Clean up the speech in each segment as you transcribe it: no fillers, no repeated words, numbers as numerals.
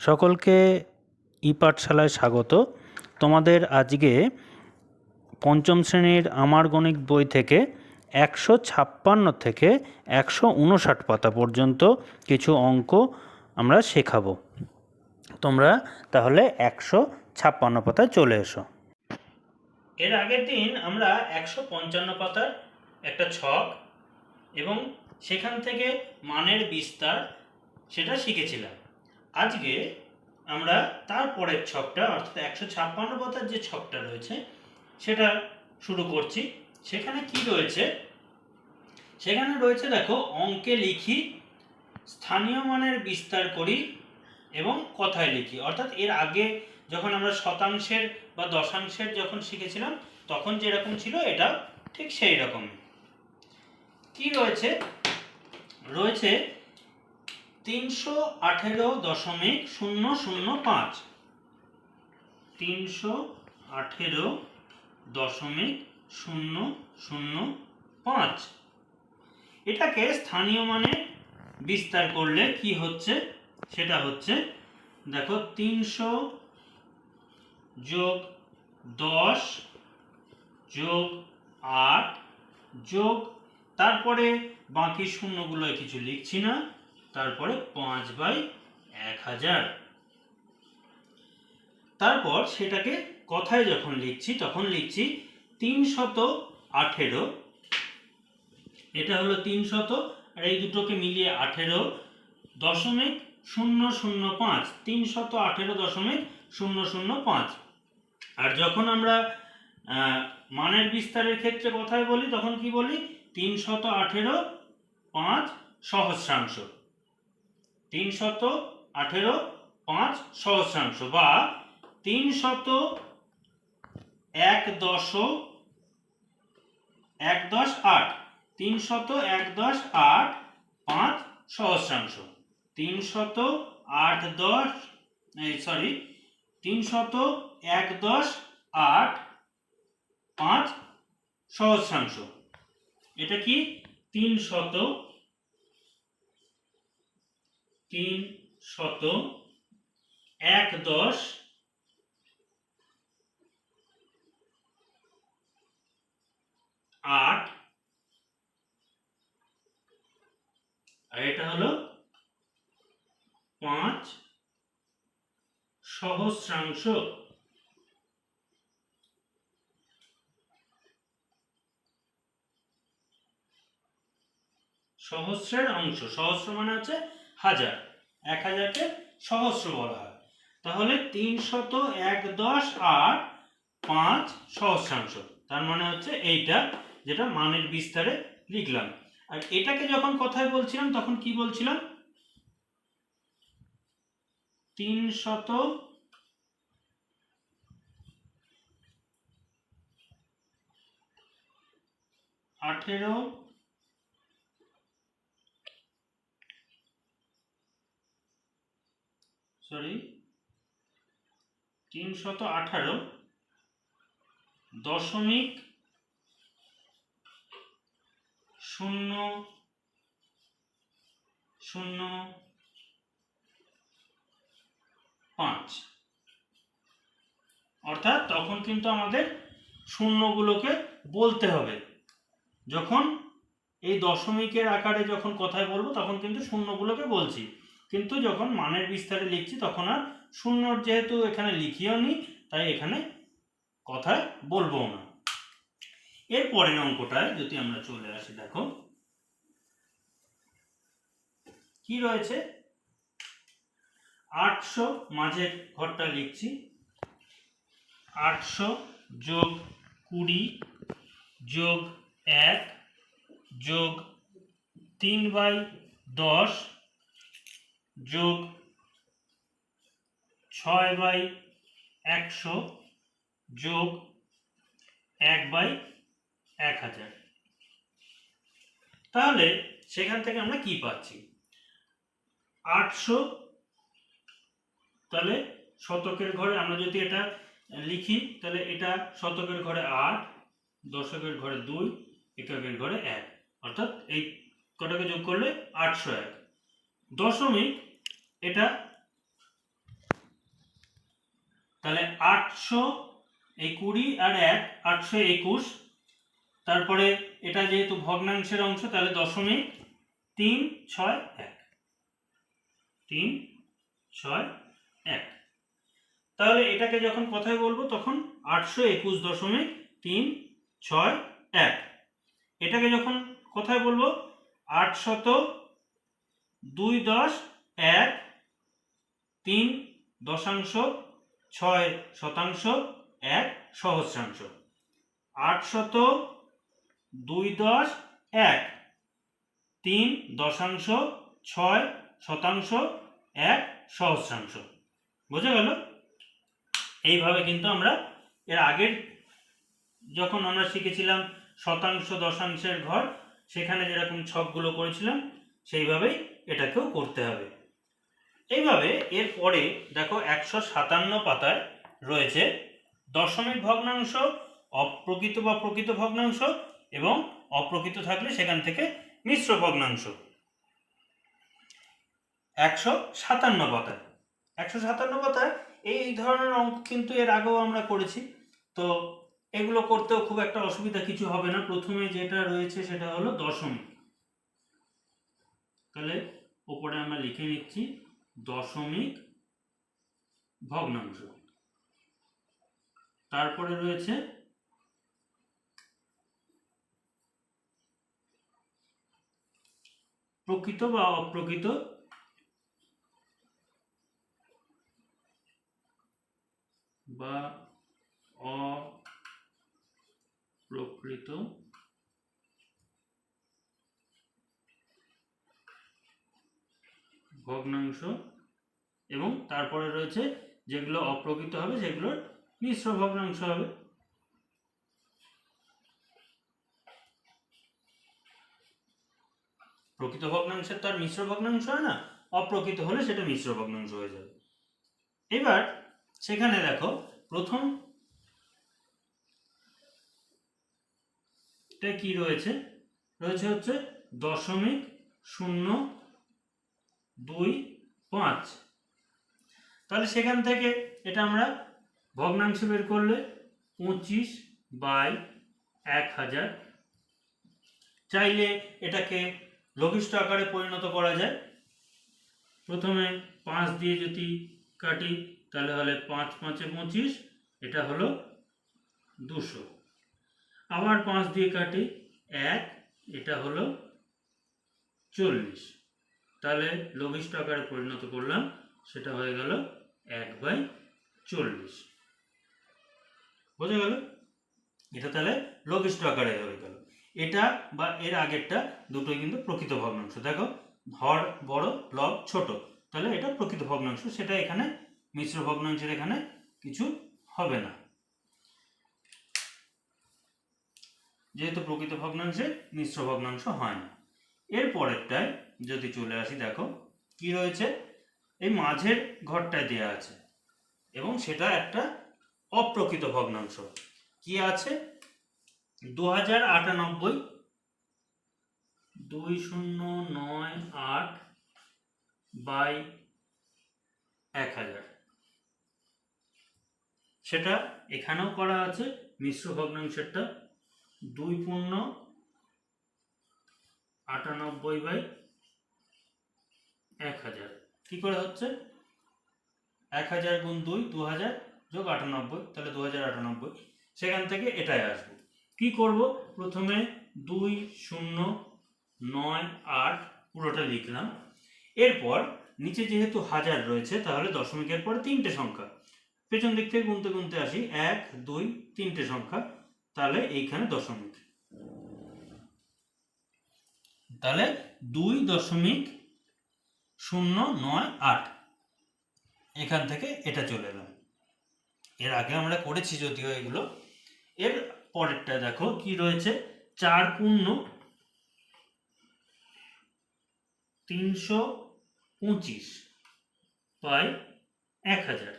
সকলকে ই পাঠশালায় স্বাগত। তোমাদের আজকে পঞ্চম শ্রেণীর আমার গণিত বই থেকে 156 থেকে 159 পাতা পর্যন্ত কিছু অঙ্ক আমরা শেখাবো। তোমরা তাহলে 156 পাতায় চলে এসো। এর আগের দিন আমরা 155 পাতার একটা ছক এবং সেখান থেকে মানের বিস্তার সেটা শিখেছিলাম। আজকে আমরা তারপরের ছকটা অর্থাৎ 156 পাতার যে ছকটা রয়েছে সেটা শুরু করছি। সেখানে কি রয়েছে? সেখানে রয়েছে দেখো, অঙ্কে লিখি, স্থানীয় মানের বিস্তার করি এবং কথায় লিখি। অর্থাৎ এর আগে যখন আমরা শতাংশের বা দশাংশের যখন শিখেছিলাম তখন যেরকম ছিল এটা ঠিক সেই রকম। কি রয়েছে? রয়েছে 318.005 318.005। এটাকে স্থানীয় মানে বিস্তার করলে কি হচ্ছে? সেটা হচ্ছে দেখো, 300 যোগ 10 যোগ 8 যোগ, তারপরে বাকি শূন্যগুলো কিছু লিখছি না, তারপরে 5/1000। তারপর সেটাকে কথায় যখন লিখছি তখন লিখছি 318, এটা হলো 300 আর এই দুটোকে মিলিয়ে 18.005, 318.005। আর যখন আমরা মানের বিস্তারের ক্ষেত্রে কথায় বলি তখন কি বলি? 318.5 সহস্রাংশ, 318.5 সহস্রাংশ বা 301.8, 301.85 সহস্রাংশ, 301.85 সহস্রাংশ। এটা কি? 301.8 আর এটা হলো 5 সহস্রাংশ। সহস্রের অংশ, সহস্র মানে হচ্ছে হাজার, 1000কে সহস্র বলা হয়। তাহলে 301.85 সহস্রাংশ, তার মানে হচ্ছে এইটা যেটা মানের বিস্তারে লিখলাম। আর এটাকে যখন কথায় বলছিলাম তখন কি বলছিলাম? 318.005। অর্থাৎ তখন কিন্তু আমাদের শূন্যগুলোকে বলতে হবে। যখন এই দশমিকের আকারে যখন কথায় বলবো তখন কিন্তু শূন্যগুলোকে বলছি, কিন্তু যখন মানের বিস্তারে লিখছি তখন আর শূন্য যেহেতু এখানে লিখিও নি, তাই এখানে কথায় বলবো না। এর পরের অঙ্কটায় যদি আমরা চলে আসি, দেখো কি রয়েছে? 800, মাঝের ঘরটা লিখছি, 800 যোগ 20 যোগ 1 যোগ 3/10 যোগ 6/100 যোগ 1/1000। তাহলে সেখান থেকে আমরা কি পাচ্ছি? 800, তাহলে শতকের ঘরে আমরা যদি এটা লিখি তাহলে এটা শতকের ঘরে 8, দশকের ঘরে 2, এককের ঘরে 1, অর্থাৎ এই কটাকে যোগ করলে 801। দশমিক, এটা তাহলে 800, এই 20 আর 1 821। তারপরে এটা যেহেতু ভগ্নাংশের অংশ তাহলে 0.361, 361। তাহলে এটাকে যখন কথায় বলবো তখন 821.361। এটাকে যখন কথায় বলবো 802.3.6 সহস্রাংশ। 802.3.6 সহস্রাংশ। বোঝা গেল? এইভাবে কিন্তু আমরা এর আগের যখন আমরা শিখেছিলাম শতাংশ দশাংশের ঘর, সেখানে যেরকম ছকগুলো করেছিলাম সেইভাবেই এটাকেও করতে হবে। এইভাবে এরপরে দেখো 157 পাতায় রয়েছে দশমিক ভগ্নাংশ, অপ্রকৃত বা প্রকৃত ভগ্নাংশ এবং অপ্রকৃত থাকলে সেখান থেকে মিশ্র ভগ্নাংশ। 157 পাতায় 157 পাতায় এই ধরনের অঙ্ক কিন্তু এর আগেও আমরা করেছি, তো এগুলো করতেও খুব একটা অসুবিধা কিছু হবে না। প্রথমে যেটা রয়েছে সেটা হলো দশমিক, তাহলে উপরে আমরা লিখে নিচ্ছি দশমিক ভগ্নাংশ। তারপরে রয়েছে প্রকৃত বা অপ্রকৃত বা অপ্রকৃত ভগ্নাংশ, এবং তারপরে রয়েছে যেগুলো অপ্রকৃত হবে সেগুলোর মিশ্র ভগ্নাংশ হবে। প্রকৃত ভগ্নাংশের তো আর মিশ্র ভগ্নাংশ হয় না, অপ্রকৃত হলে সেটা মিশ্র ভগ্নাংশ হয়ে যাবে। এবার সেখানে দেখো প্রথম কি রয়েছে, হচ্ছে 0.025। তাহলে সেখান থেকে এটা আমরা ভগ্নাংশ বের করলে 25/1000। চাইলে এটাকে লঘিষ্ঠ আকারে পরিণত করা যায়। প্রথমে 5 দিয়ে যদি কাটি তাহলে হলে 5 5 25, এটা হলো 200। আবার 5 দিয়ে কাটি 1, এটা হলো 40। তাহলে লঘিষ্ঠ আকারে পরিণত করলাম, সেটা হয়ে গেল 1/40। বোঝা গেল? এটা তাহলে লঘিষ্ঠ আকারে হয়ে গেল। এটা বা এর আগেরটা দুটোই কিন্তু প্রকৃত ভগ্নাংশ। দেখো হর বড়, লব ছোট, তাহলে এটা প্রকৃত ভগ্নাংশ। সেটা এখানে মিশ্র ভগ্নাংশের এখানে কিছু হবে না, যেহেতু প্রকৃত ভগ্নাংশে মিশ্র ভগ্নাংশ হয় না। এর পরেরটায় যদি চলে আসি, দেখো কি রয়েছে, এই মাঝের ঘরটায় দেয়া আছে এবং সেটা একটা অপ্রকৃত ভগ্নাংশ। কি আছে? 2098 2098/1000। সেটা এখানেও করা আছে। মিশ্র ভগ্নাংশেরটা 2×98/1000 কি করে হচ্ছে? 1000 গুণ 2 2000 যোগ 98, তাহলে 2098। সেখান থেকে এটাই আসবে। কি করব? প্রথমে 2098 পুরোটা লিখলাম। এরপর নিচে যেহেতু হাজার রয়েছে তাহলে দশমিকের পরে তিনটে সংখ্যা, পেছন দিক থেকে গুনতে গুনতে আসি, 1 2 তিনটে সংখ্যা, তাহলে এইখানে দশমিক, তাহলে 2.098। এখান থেকে এটা চলে এলাম। এর আগে আমরা করেছি যদিও এগুলো। এর পরেরটা দেখো কি রয়েছে, 4×325/1000।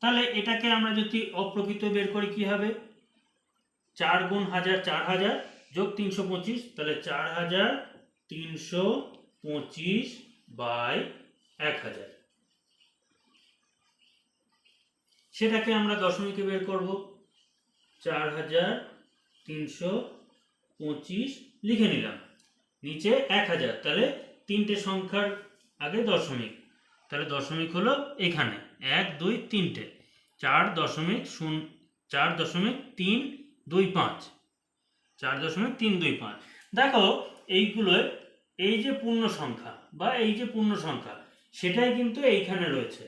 তাহলে এটাকে আমরা যদি অপ্রকৃত বের করি কি হবে? 4 গুণ 1000 4000 যোগ 325, তাহলে 4325/1000। সেটাকে আমরা দশমিকে বের করব। 4325 লিখে নিলাম, নিচে 1000, তাহলে তিনটে সংখ্যার আগে দশমিক, তাহলে দশমিক হলো এখানে 1 2 3টে 4.325, 4.325। দেখো এইগুলো, এই যে পূর্ণ সংখ্যা বা এই যে পূর্ণ সংখ্যা সেটাই কিন্তু এইখানে রয়েছে,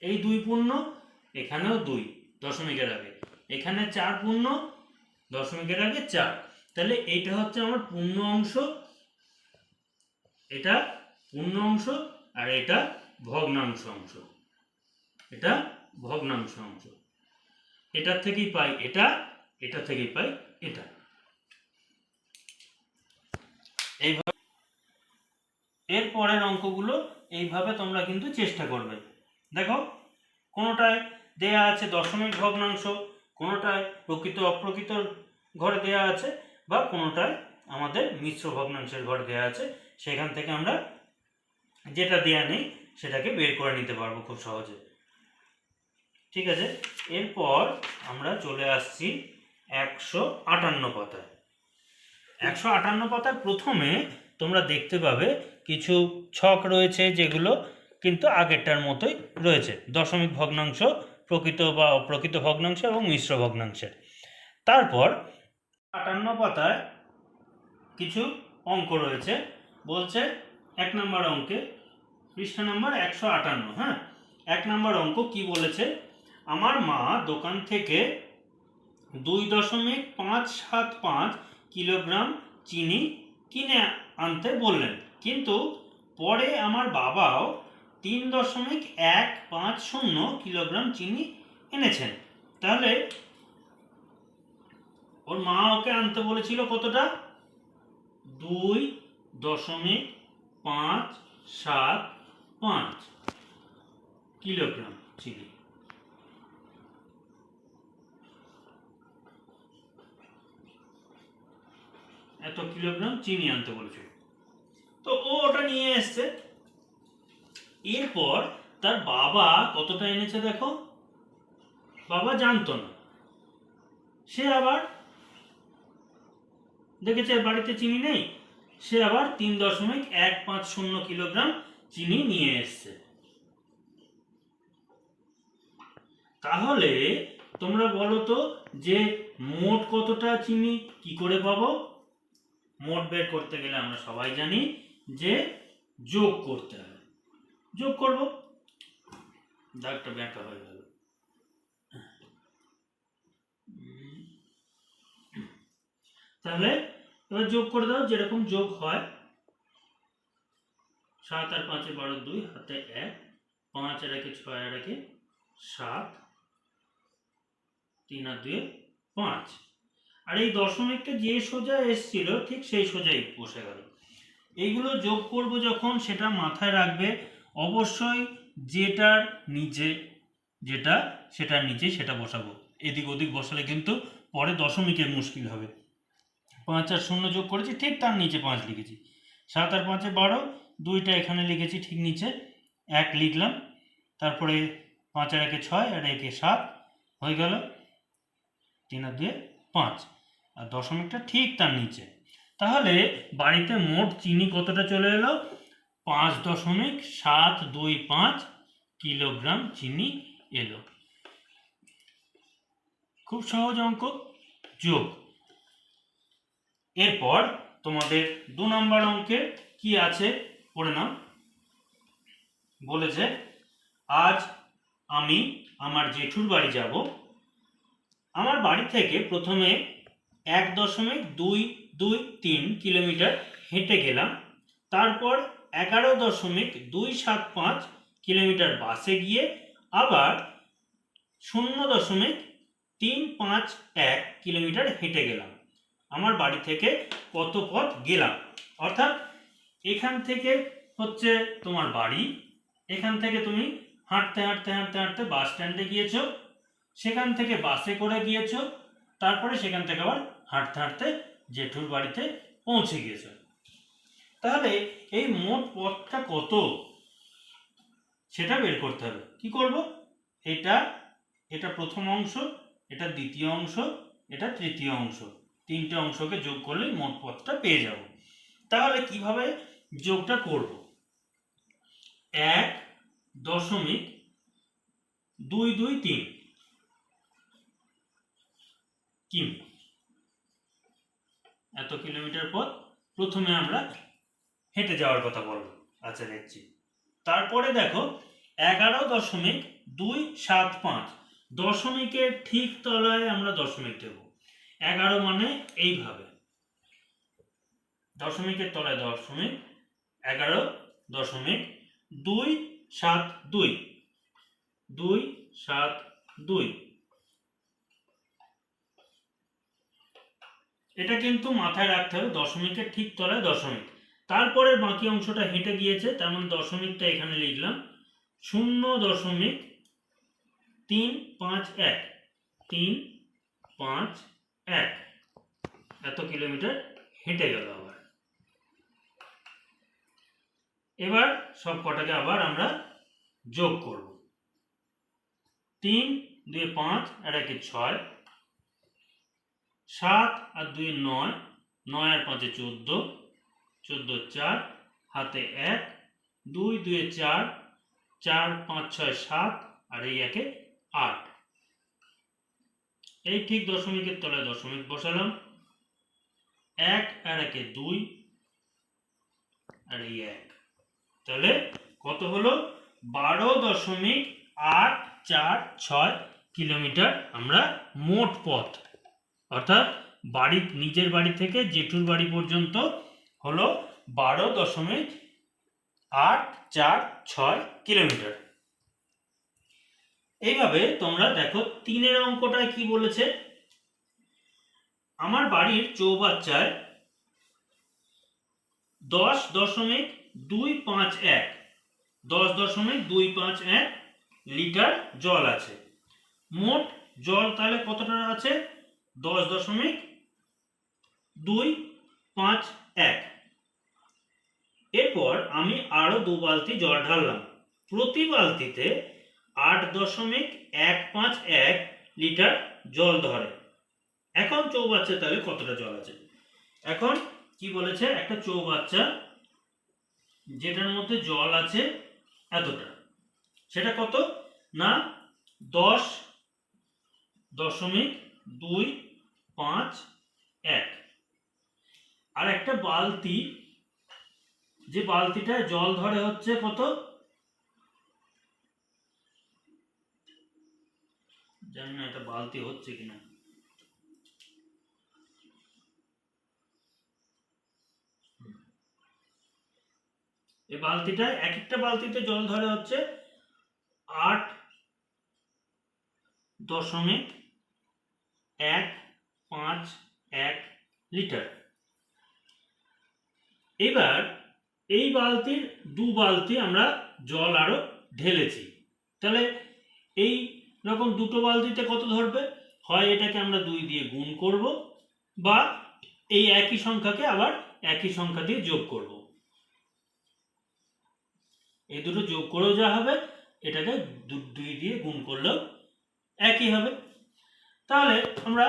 এই 2 পূর্ণ, এখানেও 2 দশমিকের আগে, এখানে 4 পূর্ণ, দশমিকের আগে 4, তাহলে এইটা হচ্ছে আমার পূর্ণ অংশ, এটা পূর্ণ অংশ, আর এটা ভগ্নাংশ অংশ, এটা ভগ্নাংশ অংশ। এটার থেকেই পাই এটা, এটা থেকেই পাই এটা। এইভাবে এর পরের অঙ্কগুলো এইভাবে তোমরা কিন্তু চেষ্টা করবে। দেখো কোনোটায় দেয়া আছে দশমিক ভগ্নাংশ, কোনোটায় প্রকৃত অপ্রকৃত ঘরে দেয়া আছে, বা কোনোটায় আমাদের মিশ্র ভগ্নাংশের ঘরে দেয়া আছে, সেখান থেকে আমরা যেটা দেয়া নেই সেটাকে বের করে নিতে পারবো খুব সহজে। ঠিক আছে, এরপর আমরা চলে আসছি 158 পাতায়। 158 পাতায় প্রথমে তোমরা দেখতে পাবে কিছু ছক রয়েছে, যেগুলো কিন্তু আগেরটার মতোই রয়েছে, দশমিক ভগ্নাংশ, প্রকৃত বা অপ্রকৃত ভগ্নাংশ এবং মিশ্র ভগ্নাংশের। তারপর 58 পাতায় কিছু অঙ্ক রয়েছে, বলছে 1 নম্বর অঙ্কে, পৃষ্ঠা নাম্বার 158। হ্যাঁ, 1 নম্বর অঙ্ক কি বলেছে, আমার মা দোকান থেকে 2.575 কিলোগ্রাম চিনি কিনে আনতে বললেন, কিন্তু পরে আমার বাবাও 3.150 কিলোগ্রাম চিনি এনেছেন। তাহলে ওর মা ওকে আনতে বলেছিল কতটা, 2.575 কিলোগ্রাম চিনি। এত কিলোগ্রাম চিনি আনতে বলেছিল, তো ও ওটা নিয়ে এসছে। এরপর তার বাবা কতটা এনেছে দেখো, বাবা জানতো না, সে আবার দেখেছে বাড়িতে চিনি নেই, সে আবার 3.150 কিলোগ্রাম চিনি নিয়ে এসছে। তাহলে তোমরা বলো তো যে মোট কতটা চিনি কি করে পাবো? মোট বের করতে গেলে আমরা সবাই জানি যে যোগ করতে হবে, যোগ করব, দাগটা ব্যাকা হয়ে গেল। তাহলে এবার যোগ করে দাও, যেরকম যোগ হয়, 7 আর 5 12 2, হাতে 1, 5 আর 1 6 আর 1 7, 3 আর 2 5, আর এই দশমিকটা যে সোজা এসছিল ঠিক সেই সোজাই বসে গেল। এইগুলো যোগ করব যখন, সেটা মাথায় রাখবে অবশ্যই, যেটার নিচে যেটা সেটার নিচে সেটা বসাবো, এদিক ওদিক বসালে কিন্তু পরে দশমিকের মুশকিল হবে। 5 আর 0 যোগ করেছি, ঠিক তার নিচে 5 লিখেছি, 7 আর 5 12, 2টা এখানে লিখেছি ঠিক নিচে, 1 লিখলাম, তারপরে 5 আর 1 6 আর 1 7 হয়ে গেল, 3 আর 2 5, আর দশমিকটা ঠিক তার নিচে। তাহলে বাড়িতে মোট চিনি কতটা চলে এলো, 5.725 কিলোগ্রাম চিনি এলো। খুব সহজ অঙ্ক, যোগ। এরপর তোমাদের 2 নম্বর অঙ্কে কি আছে পড়ে নাও। বলেছে, আজ আমি আমার জেঠুর বাড়ি যাব, আমার বাড়ি থেকে প্রথমে 1.223 কিলোমিটার হেঁটে গেলাম, তারপর 11.275 কিলোমিটার বাসে গিয়ে আবার 0.351 কিলোমিটার হেঁটে গেলাম, আমার বাড়ি থেকে কত পথ গেলাম। অর্থাৎ এখান থেকে হচ্ছে তোমার বাড়ি, এখান থেকে তুমি হাঁটতে হাঁটতে হাঁটতে হাঁটতে বাস স্ট্যান্ডে গিয়েছো, সেখান থেকে বাসে করে গিয়েছো, তারপরে সেখান থেকে আবার হাঁটতে হাঁটতে জেঠুর বাড়িতে পৌঁছে গিয়েছো। তাহলে এই মোট পথটা কত সেটা বের করতে হবে। কি করব, এটা এটা প্রথম অংশ, এটা দ্বিতীয় অংশ, এটা তৃতীয় অংশ, তিনটে অংশকে যোগ করলে মোট পথটা পেয়ে যাব। তাহলে কিভাবে যোগটা করব? 1.223 কিমি, এত কিলোমিটার পথ প্রথমে আমরা হেঁটে যাওয়ার কথা বলবো। আচ্ছা, দেখছি। তারপরে দেখো 11.275, দশমিকের ঠিক তলায় আমরা দশমিক দেব। 11 মানে এইভাবে, দশমিকের তলায় দশমিক, 11.272। এটা কিন্তু মাথায় রাখতে হবে, দশমিকের ঠিক তলায় দশমিক। তারপরে বাকি অংশটা হেঁটে গিয়েছে, তার মানে দশমিকটা এখানে লিখলাম 0.351 এত কিলোমিটার হেঁটে গেল। এবার সব কটাকে আবার আমরা যোগ করব। 3 2 5 আর 1 6, 7 আর 2 9, 9 আর 5 14, 14 4, হাতে 1, 2 2 4, 4 5 6 7 আর এই 1 8। এই ঠিক দশমিকের তলায় দশমিক বসালাম। 1 আর 1 2 আর এই 1। তাহলে কত হলো? 12.846 কিলোমিটার আমরা মোট পথ, অর্থাৎ নিজের বাড়ি থেকে জেঠুর বাড়ি পর্যন্ত হলো 12.846 কিলোমিটার। এইভাবে তোমরা দেখো 3 অঙ্কটায় কি বলেছে, আমার বাড়ির চৌবাচ্চায় 10.251 লিটার জল আছে। মোট জল তাহলে কতটা আছে? 10.251। এরপর আমি আরো 2 বালতি জল ঢাললাম, প্রতি বালতিতে 8.151 লিটার জল ধরে। এখন চৌবাচ্চা তাহলে কতটা জল আছে? এখন কি বলেছে, একটা চৌবাচ্চা যেটার মধ্যে জল আছে এতটা, সেটা কত না 10.251। আর একটা বালতি, যে বালতিটায় জল ধরে হচ্ছে কত, জানি না এটা বালতি হচ্ছে কিনা, এই বালতিটায় এক একটা বালতিতে জল ধরে হচ্ছে 8.151 লিটার। এবার এই বালতির 2 বালতি আমরা জল আরো ঢেলেছি, তাহলে এই রকম দুটো বালতিতে কত ধরবে? হয় এটাকে আমরা 2 দিয়ে গুণ করব, বা এই একই সংখ্যাকে আবার একই সংখ্যা দিয়ে যোগ করব। এই দুটো যোগ করেও যা হবে, এটাকে 2 দিয়ে গুণ করলেও একই হবে। তাহলে আমরা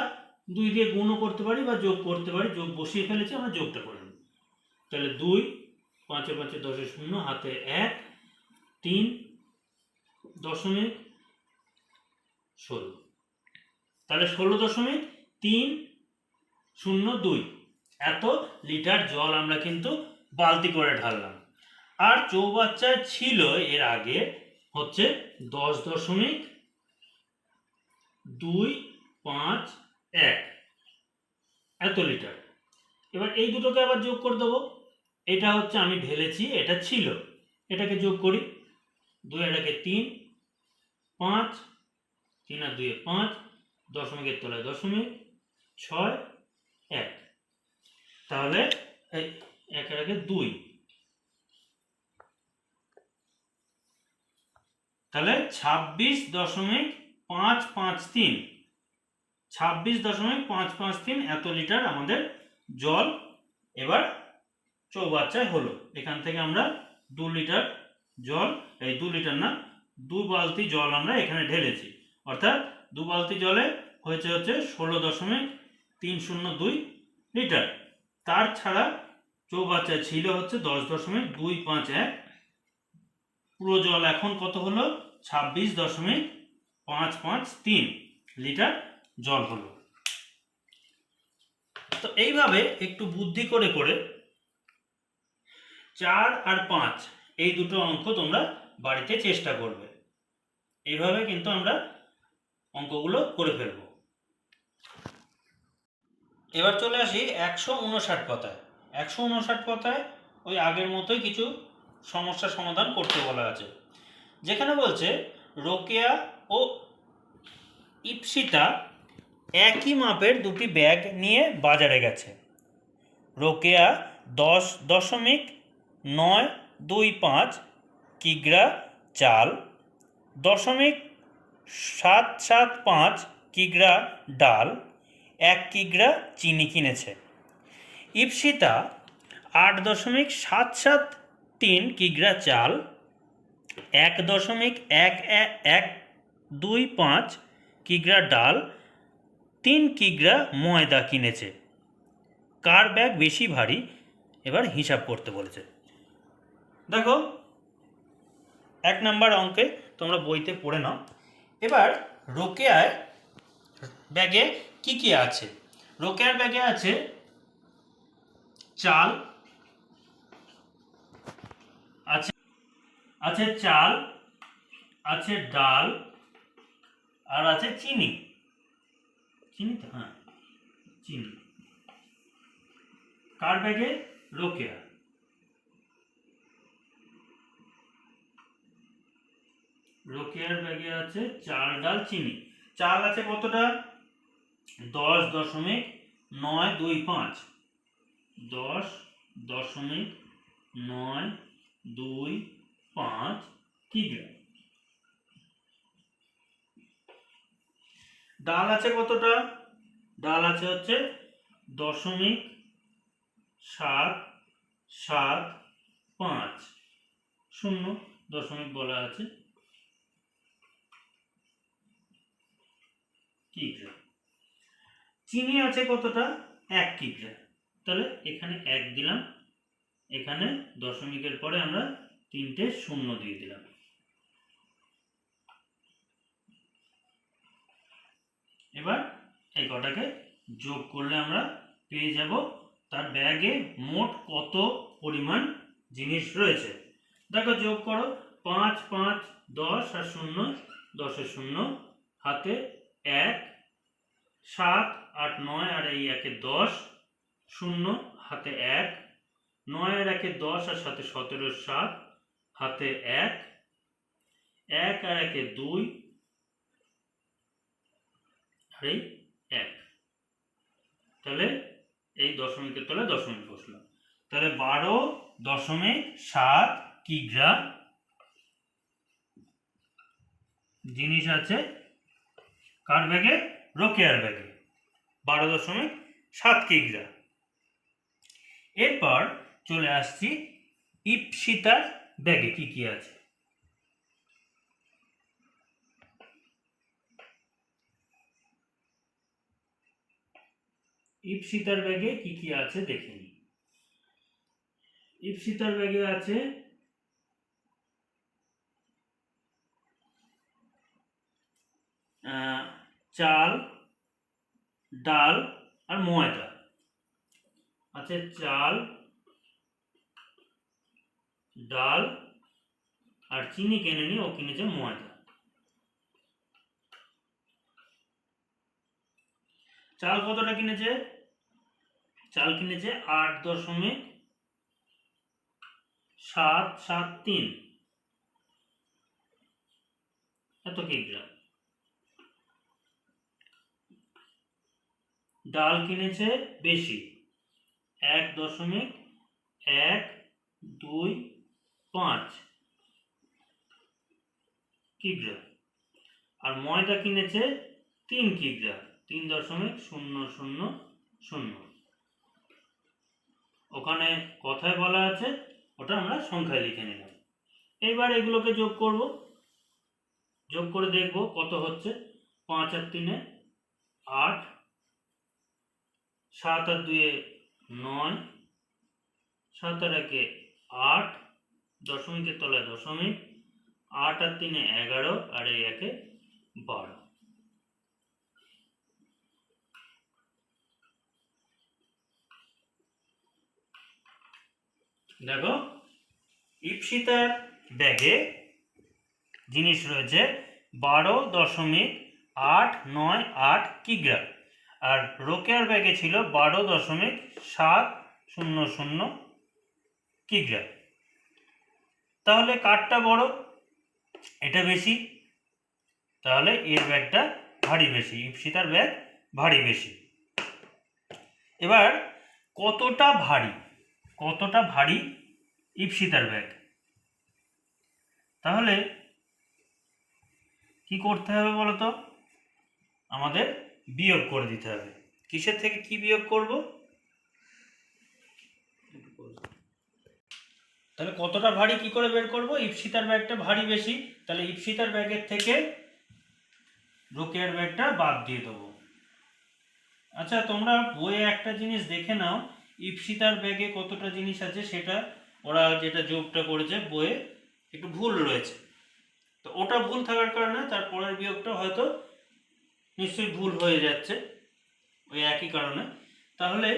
2 দিয়ে গুণও করতে পারি বা যোগ করতে পারি। যোগ বসিয়ে ফেলেছি, আমরা যোগটা করে নেব। তাহলে 2, 5 5 10 0, হাতে 1, 3 দশমিক 16, তাহলে 16.302 এত লিটার জল আমরা কিন্তু বালতি করে ঢাললাম। আর চৌবাচ্চায় ছিল এর আগে হচ্ছে 10.251 এত লিটার। এবার এই দুটোকে আবার যোগ করে দেবো। এটা হচ্ছে আমি ঢেলেছি, এটা ছিল, এটাকে যোগ করি। 2 আর 1 3, 5, 3 আর 2 5, দশমিকের তলায় দশমিক, 6 1। তাহলে 1 আর 1 2, তাহলে 26.553 এত লিটার আমাদের জল এবার চৌবাচ্চায় হলো। এখান থেকে আমরা 2 লিটার জল, এই 2 লিটার না, 2 বালতি জল আমরা এখানে ঢেলেছি, অর্থাৎ 2 বালতি জলে হয়েছে 16.302 লিটার। তার ছাড়া চৌবাচ্চায় ছিল 10.251। পুরো জল এখন কত হলো? 26.553 লিটার জল হলো। তো এইভাবে একটু বুদ্ধি করে করে 4 আর 5 এই দুটো অঙ্ক তোমরা বাড়িতে চেষ্টা করবে। এইভাবে কিন্তু আমরা অঙ্কগুলো করে ফেলব। এবার চলে আসি 159 পাতায়। 159 পাতায় ওই আগের মতোই কিছু সমস্যা সমাধান করতে বলা আছে, যেখানে বলছে রোকেয়া ও ইপসিতা একই মাপের দুটি ব্যাগ নিয়ে বাজারে গেছে। রোকেয়া 10.925 কিগ্রা চাল, 0.775 কিগ্রা ডাল, 1 কিগ্রা চিনি কিনেছে। ইপসিতা 8.773 কিগ্রা চাল, 1.1125 কিগ্রা ডাল, 3 কিগ্রা ময়দা কিনেছে। কার ব্যাগ বেশি ভারী? এবার হিসাব করতে বলেছে। দেখো 1 নাম্বার অঙ্কে তোমরা বইতে পড়ে নাও। এবার রোকেয়ার ব্যাগে কি কি আছে? রোকেয়ার ব্যাগে আছে চাল, আছে চাল, আছে ডাল, আর আছে চিনি। চিনি তো? হ্যাঁ, চিনি। কার ব্যাগে? রোকেয়া। রোকেয়ার ব্যাগে আছে চাল, ডাল, চিনি। চাল আছে কতটা? 10.925। 10.925 কিগ্রা। ডাল আছে কতটা? ডাল আছে 0.775 শূন্য দশমিক বলা আছে কিগ্রা। চিনি আছে কতটা? 1 কিগ্রা। তাহলে এখানে 1 দিলাম, এখানে দশমিকের পরে আমরা 3টে শূন্য দিয়ে দিলাম। এবার এই কটাকে যোগ করলে আমরা পেয়ে যাব তার ব্যাগে মোট কত পরিমাণ জিনিস রয়েছে। দেখো যোগ করো, 5 5 10 আর 0 10 এর 0 হাতে 1, 7 8 9 আর এই 1 এ 10, 0 হাতে 1, 9 আর 1 এ 10 আর সাথে 17 7 হাতে 1, 1 আর 1 এ 2 আর এই 1। তাহলে এই দশমিকের তলে দশমিক বসলো। তাহলে 12.7 কিগ্রা জিনিস আছে কার ব্যাগে? রোকেয়ার ব্যাগে। 12.7 কিগ্রা। এরপর চলে আসছি ইপসিতার ব্যাগে কি কি আছে। ইপসিতার ব্যাগে কি কি আছে দেখে নিই। ইপসিতার ব্যাগে আছে চাল, ডাল আর ময়দা। আছে চাল, ডাল আর চিনি কেনেনি, ও কিনেছে ময়দা। চাল কতটা কিনেছে? চাল কিনেছে 8.773 এত কিগ্রা। ডাল কিনেছে বেশি, 1.125 কিগ্রা। আর ময়দা কিনেছে 3 কিগ্রা, 3.000। ওখানে কথায় বলা আছে, ওটা আমরা সংখ্যায় লিখে নিলাম। এইবার এগুলোকে যোগ করব, যোগ করে দেখব কত হচ্ছে। 5 আর 3 8, 7 আর 2 9, 7 আর 1 8, দশমিকের তলায় দশমিক, 8 আর 3 11 আর এই 1 12। দেখো ইপসিতার ব্যাগে জিনিস রয়েছে 12.898 কিগ্রা, আর রোকেয়ার ব্যাগে ছিল 12.700 কিগ্রা। তাহলে কারটা বড়? এটা বেশি, তাহলে এর ব্যাগটা ভারী বেশি, ইপসিতার ব্যাগ ভারী বেশি। এবার কতটা ভারী ইপসিতার ব্যাগ? তাহলে কি করতে হবে বলতো? আমাদের বিয়োগ করে দিতে হবে। কিসের থেকে কি বিয়োগ করব? তাহলে কতটা ভারী কি করে বের করব? ইপসিতার ব্যাগটা ভারী বেশি, তাহলে ইপসিতার ব্যাগের থেকে রোকেয়ার ব্যাগটা বাদ দিয়ে দেবো। আচ্ছা, তোমরা বইয়ে একটা জিনিস দেখে নাও, ইপসিতার ব্যাগে কতটা জিনিস আছে সেটা ওরা যেটা যোগটা করেছে বইয়ে একটু ভুল রয়েছে, তো ওটা ভুল থাকার কারণে তার পরের বিয়োগটা হয়তো নিশ্চয়ই ভুল হয়ে যাচ্ছে ওই একই কারণে। তাহলে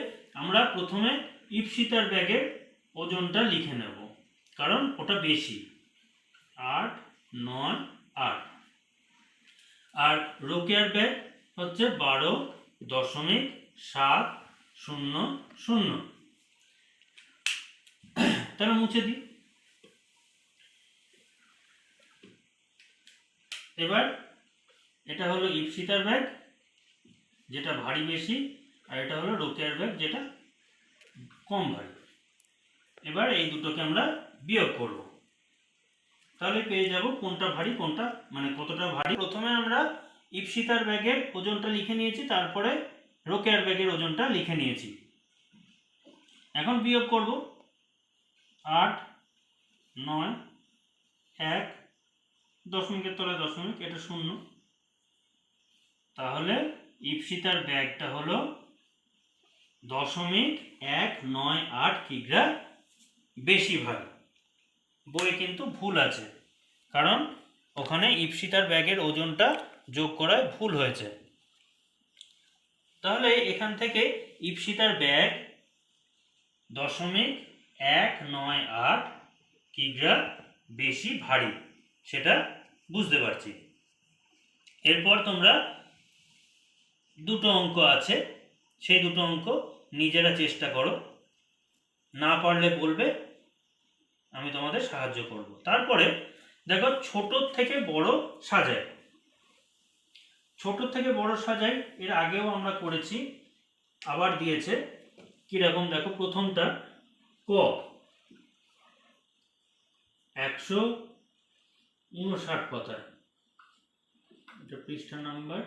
আমরা প্রথমে ইপসিতার ব্যাগের ওজনটা লিখে নেব, কারণ ওটা বেশি, 8 9 8, আর রোকেয়ার ব্যাগ হচ্ছে 12.700। তাহলে মুছে দিই। এবার এটা হলো ইপসিতার ব্যাগ যেটা ভারী বেশি, আর এটা হলো রোকেয়ার ব্যাগ যেটা কম ভারী। এবার এই দুটোকে আমরা বিয়োগ করব, তাহলে পেয়ে যাব কোনটা ভারী কোনটা, মানে কতটা ভারী। প্রথমে আমরা ইপসিতার ব্যাগের ওজনটা লিখে নিয়েছি, তারপরে রোকেয়ার ব্যাগের ওজনটা লিখে নিয়েছি। এখন বিয়োগ করব। 8 9 1, দশমিকের তলায় দশমিক, এটা 0। তাহলে ইপসিতার ব্যাগটা হলো 0.198 কিগ্রা বেশি ভারী। বইয়ে কিন্তু ভুল আছে, কারণ ওখানে ইপসিতার ব্যাগের ওজনটা যোগ করায় ভুল হয়েছে। তাহলে এখান থেকে ইপসিতার ব্যাগ 0.198 কিগ্রা বেশি ভারী সেটা বুঝতে পারছি। এরপর তোমরা দুটো অঙ্ক আছে, সেই দুটো অঙ্ক নিজেরা চেষ্টা করো, না পারলে বলবে, আমি তোমাদের সাহায্য করব। তারপরে দেখো ছোট থেকে বড় সাজাই। ছোট থেকে বড় সাজাই এর আগেও আমরা করেছি, আবার দিয়েছে কিরকম দেখো। প্রথমটা ক 159 পাতায়, এটা পৃষ্ঠা নাম্বার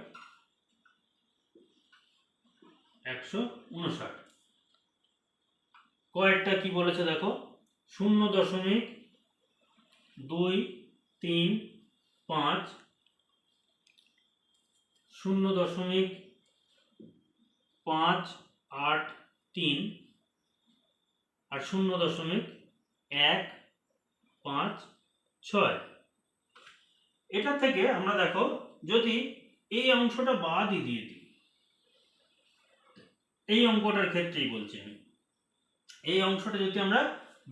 159। কয়েকটা কি বলেছে দেখো, 0.235, 0.583 আর 0.156। এটা থেকে আমরা দেখো যদি এই অংশটা বাদই দিয়ে দিই, এই অঙ্কটার ক্ষেত্রেই বলছি আমি, এই অংশটা যদি আমরা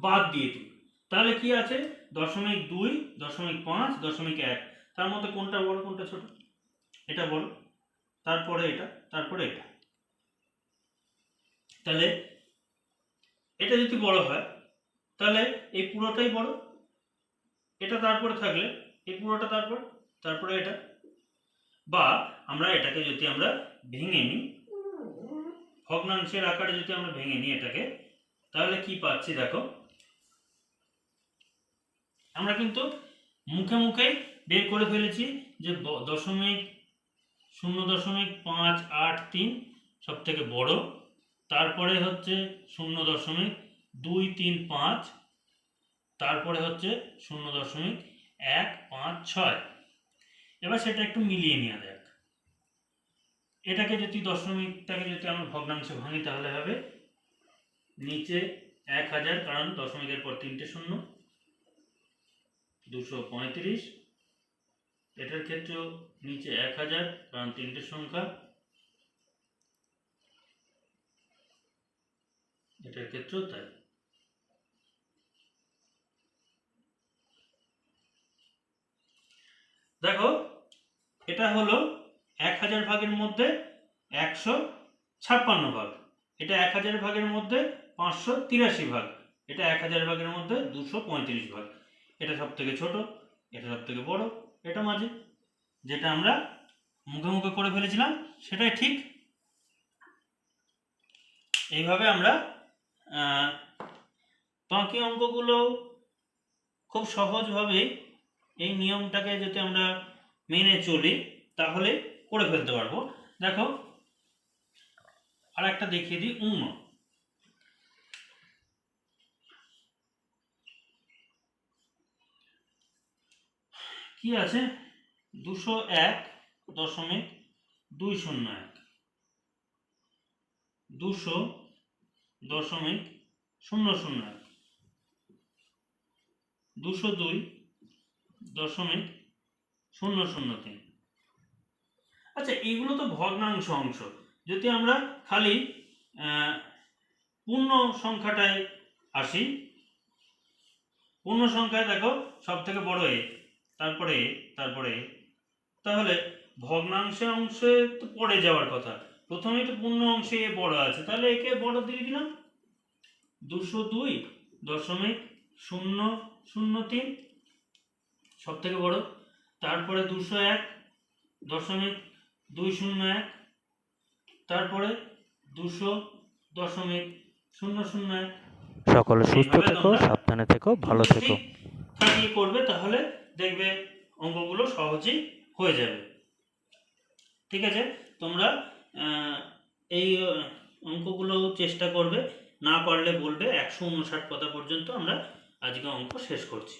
বাদ দিয়ে দিই তাহলে কি আছে? 0.2, 0.5, 0.1। তার মধ্যে কোনটা বড় কোনটা ছোট? এটা বড়, তারপরে এটা, তারপরে এটা। তাহলে এটা যদি বড় হয় তাহলে এই পুরোটাই বড়, এটা তারপরে থাকলে এই পুরোটা তারপরে এটা। বা আমরা এটাকে যদি আমরা ভেঙে নিই, ভগ্নাংশের আকারে যদি আমরা ভেঙে নিই এটাকে, তাহলে কি পাচ্ছি দেখো। আমরা কিন্তু মুখে মুখে বের করে ফেলেছি যে 0.583 সব থেকে বড়, তারপরে হচ্ছে 0.235, তারপরে হচ্ছে 0.156। এবার সেটা একটু মিলিয়ে নেওয়া যাক। এটাকে যদি দশমিকটাকে যদি আমরা ভগ্নাংশে ভাঙি তাহলে হবে নিচে 1000, কারণ দশমিকের পর 3টে শূন্য, 235। এটার ক্ষেত্রেও নিচে 1000, কারণ 3টে সংখ্যা, এটার ক্ষেত্রেও তাই। দেখো এটা হলো 1000 ভাগের মধ্যে 156 ভাগ, এটা 1000 ভাগের মধ্যে 583 ভাগ, এটা 1000 ভাগের মধ্যে 235 ভাগ। এটা সব থেকে ছোট, এটা সব থেকে বড়, এটা মাঝে। যেটা আমরা মুখে মুখে করে ফেলেছিলাম সেটাই ঠিক। এইভাবে আমরা বাকি অঙ্কগুলো খুব সহজভাবে এই নিয়মটাকে যদি আমরা মেনে চলি তাহলে করে ফেলতে পারবো। দেখো আর একটা দেখিয়ে দিই, কি আছে, 201.201, 200.001, 202.003। আচ্ছা, এইগুলো তো ভগ্নাংশ অংশ। যদি আমরা খালি পূর্ণ সংখ্যাটায় আসি, পূর্ণ সংখ্যায় দেখো সব থেকে বড় এ, তারপরে তাহলে ভগ্নাংশে অংশে তো পড়ে যাওয়ার কথা, প্রথমেই তো পূর্ণ অংশে এ বড় আছে, তাহলে একে বড় দিয়ে দিলাম 202.003 সব থেকে বড়, তারপরে 201.201, তারপরে 200.001। সকলে সুস্থ থেকো, সাবধানে থেকো, ভালো থেকো। খাটিয়ে করবে তাহলে দেখবে অঙ্কগুলো সহজেই হয়ে যাবে। ঠিক আছে, তোমরা এই অঙ্কগুলো চেষ্টা করবে, না পারলে বলবে। 159 পাতা পর্যন্ত আমরা আজকে অঙ্ক শেষ করছি।